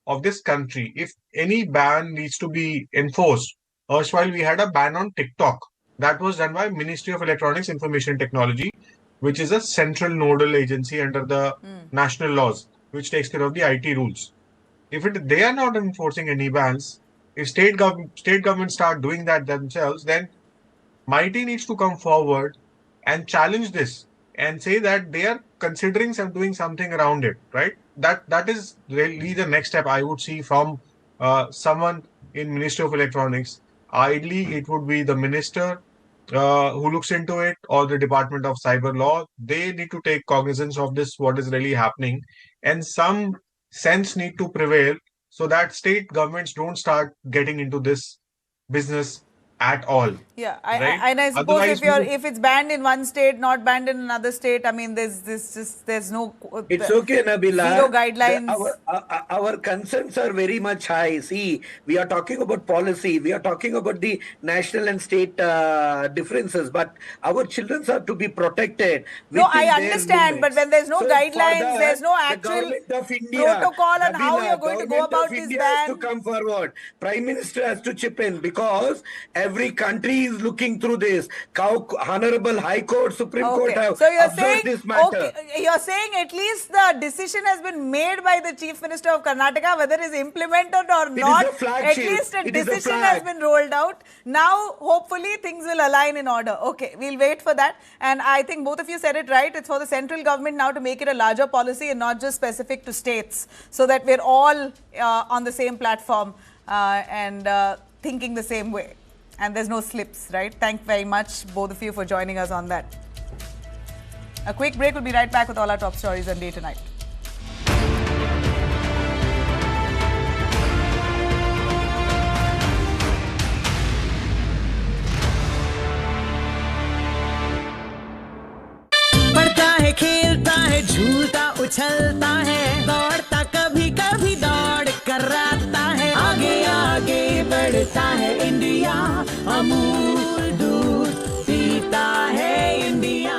of this country. If any ban needs to be enforced, erstwhile we had a ban on TikTok. That was done by Ministry of Electronics Information Technology, which is a central nodal agency under the national laws, which takes care of the IT rules. If they are not enforcing any bans, if state governments start doing that themselves, then MeitY needs to come forward and challenge this and say that they are considering doing something around it, right? That is really the next step I would see from someone in Ministry of Electronics. Ideally, it would be the minister who looks into it or the Department of Cyber Law. They need to take cognizance of this, what is really happening, and some sense need to prevail so that state governments don't start getting into this business at all. Yeah, right? and I suppose if it's banned in one state, not banned in another state, I mean, there's no. It's okay, Nabila. Zero guidelines. Our concerns are very much high. See, we are talking about policy. We are talking about the national and state differences. But our children are to be protected. No, I understand. But when there's no guidelines, there's no actual protocol on how you're going to go about this ban. Has to come forward. Prime Minister has to chip in because every country is looking through this. Honorable High Court, Supreme Court have observed this matter. You're saying at least the decision has been made by the Chief Minister of Karnataka, whether it is implemented or not. At least a decision has been rolled out. Now, hopefully, things will align in order. Okay, we'll wait for that. And I think both of you said it right. It's for the central government now to make it a larger policy and not just specific to states, so that we're all on the same platform and thinking the same way. And there's no slips, right? Thank you very much, both of you, for joining us on that. A quick break. We'll be right back with all our top stories on Day Tonight. पढ़ता है, खेलता है, झूलता उछलता है, दौड़ता कभी कभी दौड़ कराता है, आगे आगे बढ़ता है इंडिया, अमूल दूध पीता है इंडिया।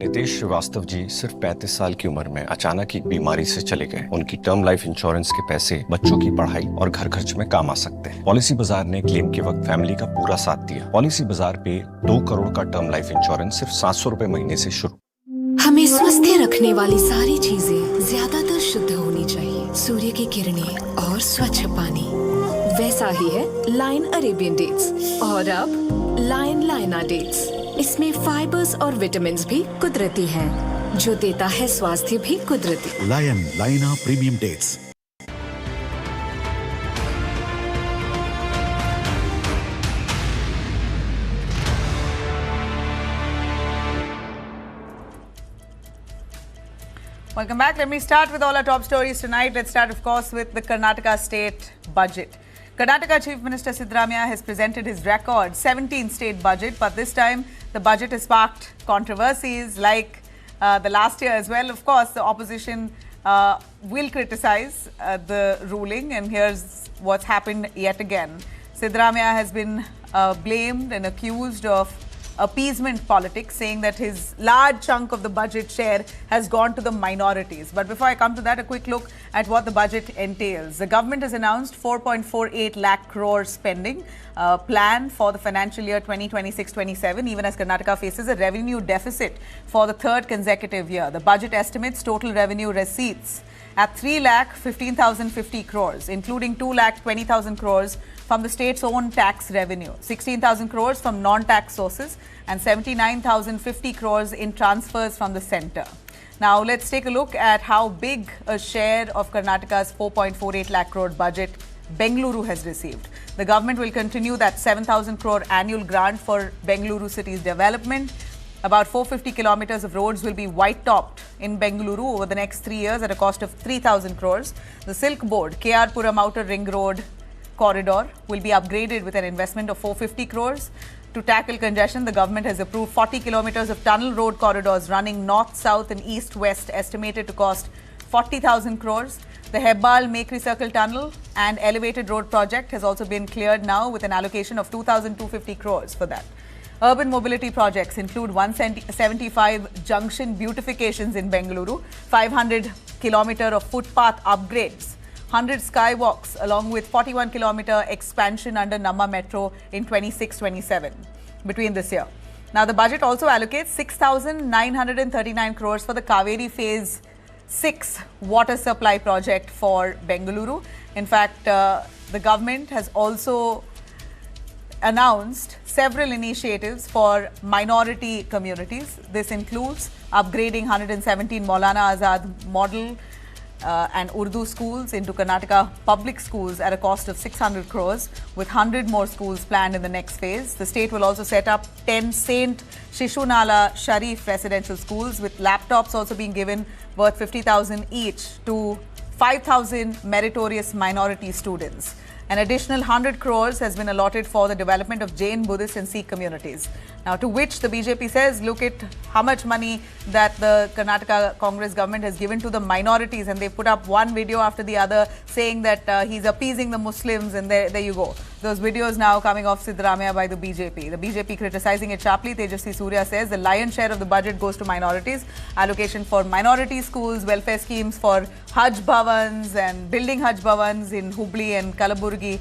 नितेश श्रीवास्तव जी सिर्फ 35 साल की उम्र में अचानक एक बीमारी से चले गए। उनकी टर्म लाइफ इंश्योरेंस के पैसे बच्चों की पढ़ाई और घर खर्च में काम आ सकते हैं। पॉलिसी बाजार ने क्लेम के वक्त फैमिली का पूरा साथ दिया। पॉलिसी बाजार पे 2 करोड़ का टर्म लाइफ इंश्योरेंस सिर्फ 700 रुपए महीने से शुरू। हमें स्वस्थ रखने वाली सारी चीजें ज्यादातर शुद्ध होनी चाहिए। सूर्य की किरणें और स्वच्छ पानी, वैसा ही है लाइन अरेबियन डेट्स। और अब लाइन लाइना डेट्स, इसमें फाइबर्स और विटामिन्स भी कुदरती हैं, जो देता है स्वास्थ्य भी कुदरती। लायन लाइना premium dates. Welcome back. Let me start with all our top stories tonight. Let's start, of course, with the Karnataka state budget. Karnataka Chief Minister Siddaramaiah has presented his record 17th state budget, but this time the budget has sparked controversies like the last year as well. Of course, the opposition will criticize the ruling, and here's what's happened yet again. Siddaramaiah has been blamed and accused of appeasement politics, saying that his large chunk of the budget share has gone to the minorities. But before I come to that, a quick look at what the budget entails. The government has announced 4.48 lakh crore spending plan for the financial year 2026-27, even as Karnataka faces a revenue deficit for the third consecutive year. The budget estimates total revenue receipts at 3,15,050 crores, including 2,20,000 crores from the state's own tax revenue, 16,000 crores from non-tax sources, and 79,050 crores in transfers from the centre. Now, let's take a look at how big a share of Karnataka's 4.48 lakh crore budget Bengaluru has received. The government will continue that 7,000 crore annual grant for Bengaluru city's development. About 450 kilometers of roads will be white-topped in Bengaluru over the next 3 years at a cost of 3,000 crores. The Silk Board, KR Puram Outer Ring Road corridor will be upgraded with an investment of 450 crores. To tackle congestion, the government has approved 40 kilometers of tunnel road corridors running north, south and east, west, estimated to cost 40,000 crores. The Hebbal Mekri Circle Tunnel and Elevated Road project has also been cleared now with an allocation of 2,250 crores for that. Urban mobility projects include 175 junction beautifications in Bengaluru, 500 kilometer of footpath upgrades, 100 skywalks, along with 41-kilometer expansion under Namma Metro in 26-27 between this year. Now, the budget also allocates 6,939 crores for the Kaveri Phase 6 water supply project for Bengaluru. In fact, the government has also announced several initiatives for minority communities. This includes upgrading 117 Maulana Azad model and Urdu schools into Karnataka public schools at a cost of 600 crores, with 100 more schools planned in the next phase. The state will also set up 10 Saint Shishunala Sharif residential schools, with laptops also being given worth 50,000 each to 5,000 meritorious minority students. An additional 100 crores has been allotted for the development of Jain, Buddhist and Sikh communities. Now, to which the BJP says, look at how much money that the Karnataka Congress government has given to the minorities, and they put up one video after the other saying that he's appeasing the Muslims, and there you go. Those videos now coming off Siddaramaiah by the BJP. The BJP criticizing it sharply. Tejasvi Surya says the lion's share of the budget goes to minorities. Allocation for minority schools, welfare schemes for Hajj Bhavans and building Hajj Bhavans in Hubli and Kalaburgi,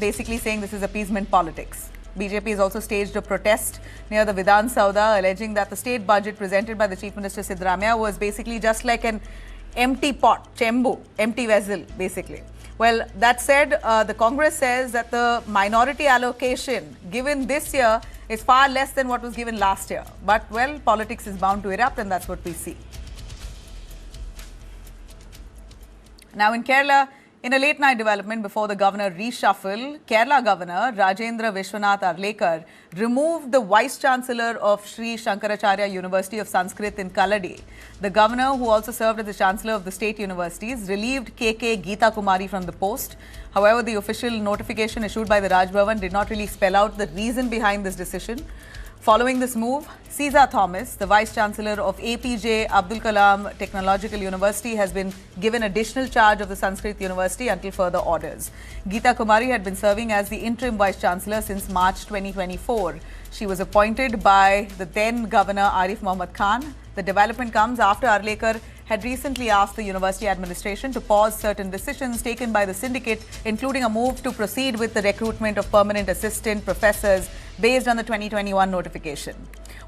basically saying this is appeasement politics. BJP has also staged a protest near the Vidhan Sauda, alleging that the state budget presented by the Chief Minister Siddaramaiah was basically just like an empty pot, chembu, empty vessel, basically. Well, that said, the Congress says that the minority allocation given this year is far less than what was given last year. But, well, politics is bound to erupt, and that's what we see. Now, in Kerala, in a late-night development before the governor reshuffle, Kerala Governor Rajendra Vishwanath Arlekar removed the Vice-Chancellor of Sri Shankaracharya University of Sanskrit in Kaladi. The governor, who also served as the Chancellor of the state universities, relieved KK Geeta Kumari from the post. However, the official notification issued by the Raj Bhavan did not really spell out the reason behind this decision. Following this move, Caesar Thomas, the Vice-Chancellor of APJ Abdul Kalam Technological University, has been given additional charge of the Sanskrit University until further orders. Geeta Kumari had been serving as the interim Vice-Chancellor since March 2024. She was appointed by the then Governor Arif Mohammad Khan. The development comes after Arlekar had recently asked the university administration to pause certain decisions taken by the syndicate, including a move to proceed with the recruitment of permanent assistant professors based on the 2021 notification.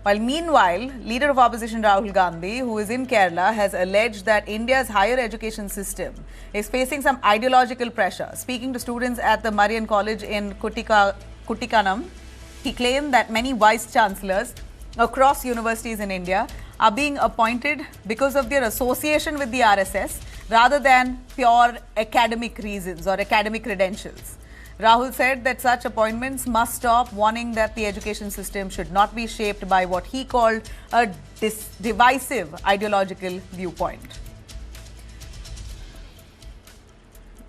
While meanwhile, leader of opposition Rahul Gandhi, who is in Kerala, has alleged that India's higher education system is facing some ideological pressure. Speaking to students at the Marian College in Kuttikanam, he claimed that many vice chancellors across universities in India are being appointed because of their association with the RSS rather than pure academic reasons or academic credentials. Rahul said that such appointments must stop, warning that the education system should not be shaped by what he called a divisive ideological viewpoint.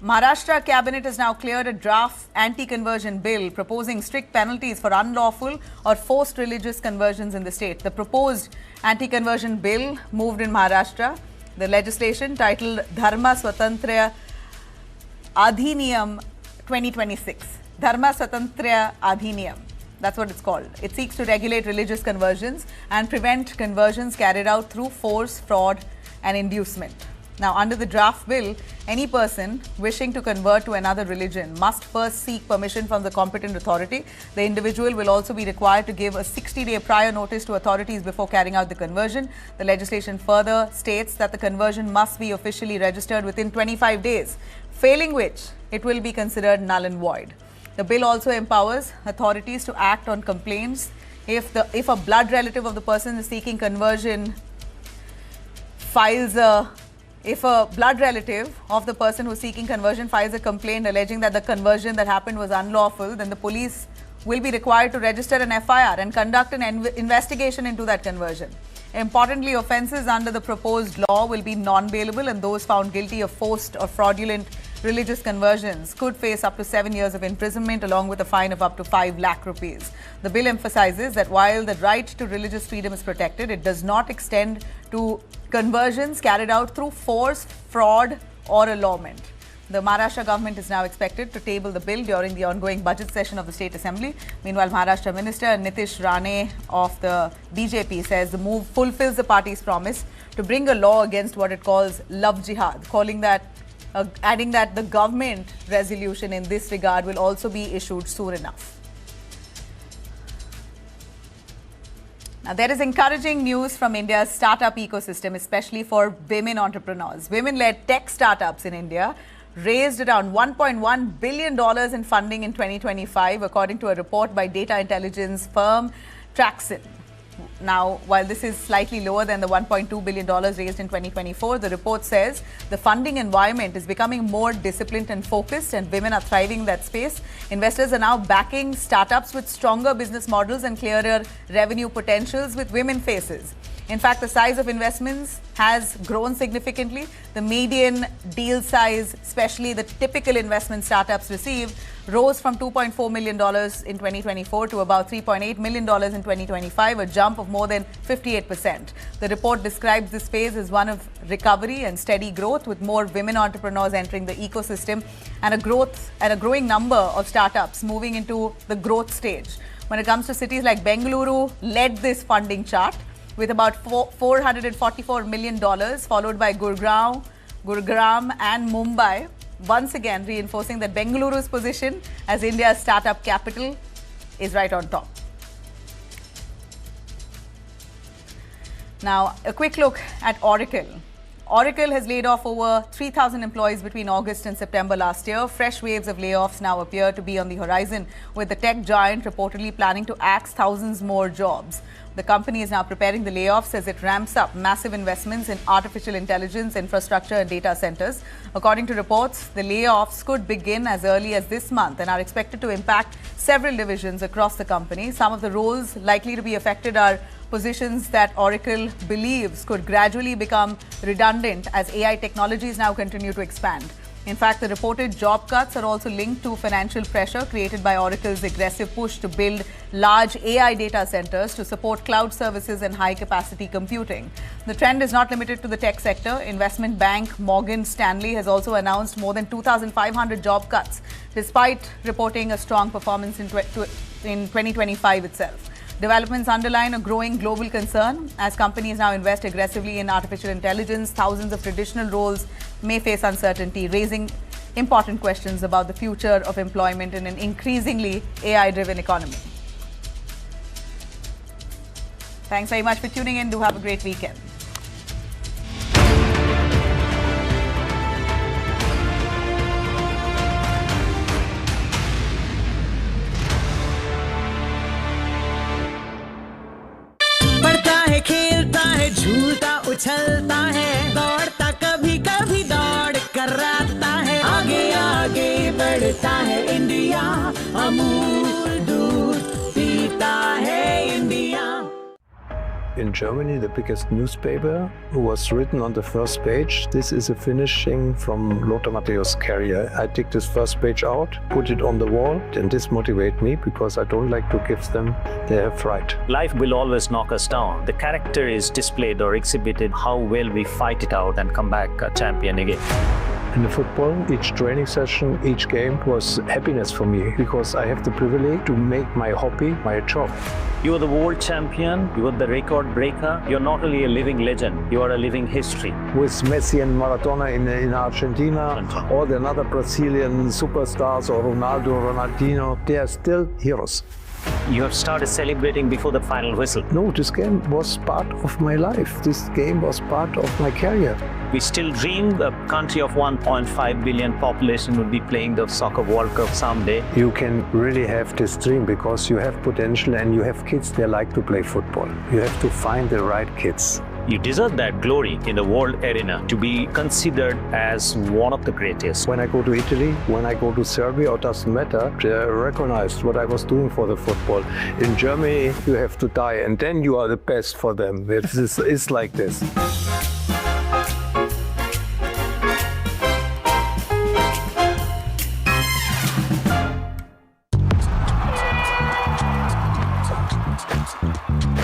Maharashtra cabinet has now cleared a draft anti-conversion bill proposing strict penalties for unlawful or forced religious conversions in the state. The proposed anti-conversion bill moved in Maharashtra. The legislation, titled Dharma Swatantrya Adhiniyam 2026. Dharma Swatantrya Adhiniyam. That's what it's called. It seeks to regulate religious conversions and prevent conversions carried out through force, fraud and inducement. Now, under the draft bill, any person wishing to convert to another religion must first seek permission from the competent authority. The individual will also be required to give a 60-day prior notice to authorities before carrying out the conversion. The legislation further states that the conversion must be officially registered within 25 days, failing which it will be considered null and void. The bill also empowers authorities to act on complaints if a blood relative of the person is seeking conversion if a blood relative of the person who is seeking conversion files a complaint alleging that the conversion that happened was unlawful, then the police will be required to register an FIR and conduct an investigation into that conversion. Importantly, offences under the proposed law will be non-bailable, and those found guilty of forced or fraudulent religious conversions could face up to 7 years of imprisonment along with a fine of up to 5 lakh rupees. The bill emphasizes that while the right to religious freedom is protected, it does not extend to conversions carried out through force, fraud or allurement. The Maharashtra government is now expected to table the bill during the ongoing budget session of the State Assembly. Meanwhile, Maharashtra Minister Nitish Rane of the BJP says the move fulfills the party's promise to bring a law against what it calls love jihad, adding that the government resolution in this regard will also be issued soon enough. Now, there is encouraging news from India's startup ecosystem, especially for women entrepreneurs. Women-led tech startups in India raised around $1.1 billion in funding in 2025, according to a report by data intelligence firm Traxon. Now, while this is slightly lower than the $1.2 billion raised in 2024, the report says the funding environment is becoming more disciplined and focused, and women are thriving in that space. Investors are now backing startups with stronger business models and clearer revenue potentials with women faces. In fact, the size of investments has grown significantly. The median deal size, especially the typical investment startups receive, rose from $2.4 million in 2024 to about $3.8 million in 2025, a jump of more than 58%. The report describes this phase as one of recovery and steady growth, with more women entrepreneurs entering the ecosystem and a growing number of startups moving into the growth stage. When it comes to cities like Bengaluru, led this funding chart with about $444 million, followed by Gurgaon and Mumbai, once again reinforcing that Bengaluru's position as India's startup capital is right on top. Now, a quick look at Oracle. Oracle has laid off over 3,000 employees between August and September last year. Fresh waves of layoffs now appear to be on the horizon, with the tech giant reportedly planning to axe thousands more jobs. The company is now preparing the layoffs as it ramps up massive investments in artificial intelligence, infrastructure and data centers. According to reports, the layoffs could begin as early as this month and are expected to impact several divisions across the company. Some of the roles likely to be affected are positions that Oracle believes could gradually become redundant as AI technologies now continue to expand. In fact, the reported job cuts are also linked to financial pressure created by Oracle's aggressive push to build large AI data centers to support cloud services and high-capacity computing. The trend is not limited to the tech sector. Investment bank Morgan Stanley has also announced more than 2,500 job cuts, despite reporting a strong performance in 2025 itself. Developments underline a growing global concern. As companies now invest aggressively in artificial intelligence, thousands of traditional roles may face uncertainty, raising important questions about the future of employment in an increasingly AI-driven economy. Thanks very much for tuning in. Do have a great weekend. पढ़ता है, खेलता है, झूलता उछलता है, दौड़ता कभी कभी दौड़ कराता है, आगे आगे बढ़ता है इंडिया, अमूल दूध पीता है India. In Germany, the biggest newspaper was written on the first page. This is a finishing from Lothar Matthäus' career. I take this first page out, put it on the wall, and this motivates me because I don't like to give them their fright. Life will always knock us down. The character is displayed or exhibited how well we fight it out and come back a champion again. In the football, each training session, each game was happiness for me because I have the privilege to make my hobby my job. You are the world champion, you are the record breaker, you're not only a living legend, you are a living history. With Messi and Maradona in Argentina, or the other Brazilian superstars, or Ronaldo, Ronaldinho, they are still heroes. You have started celebrating before the final whistle. No, this game was part of my life. This game was part of my career. We still dream a country of 1.5 billion population would be playing the Soccer World Cup someday. You can really have this dream because you have potential and you have kids that like to play football. You have to find the right kids. You deserve that glory in the world arena to be considered as one of the greatest. When I go to Italy, when I go to Serbia, it doesn't matter, they recognized what I was doing for the football. In Germany, you have to die and then you are the best for them. It's like this.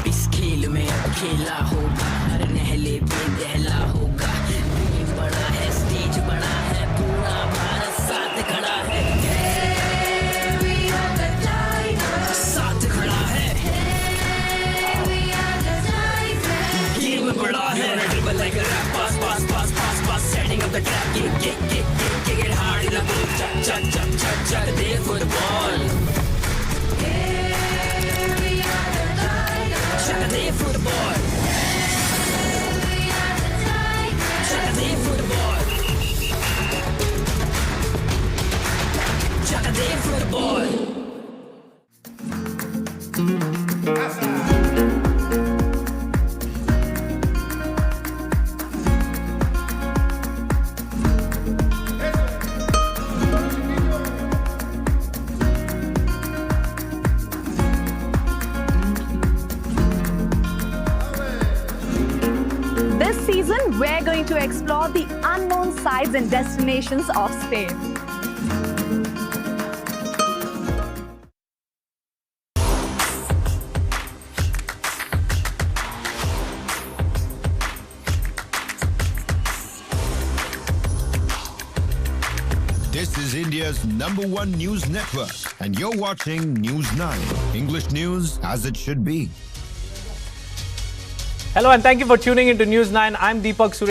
इस खेल में खेला होगा, हर नहले पे दहला होगा, team बड़ा है, स्टेज बड़ा है, पूरा भारत साथ खड़ा है, साथ खड़ा है, गेम बड़ा है, dribble like a rap, pass, pass, pass, pass, pass, setting up the trap, kick it hard in the booth, chuck, they football. Chakadee football. Chakadee football. Chakadee football. This season, we're going to explore the unknown sides and destinations of Spain. This is India's #1 news network, and you're watching News9, English news as it should be. Hello and thank you for tuning into News9. I'm Deepak Suresh.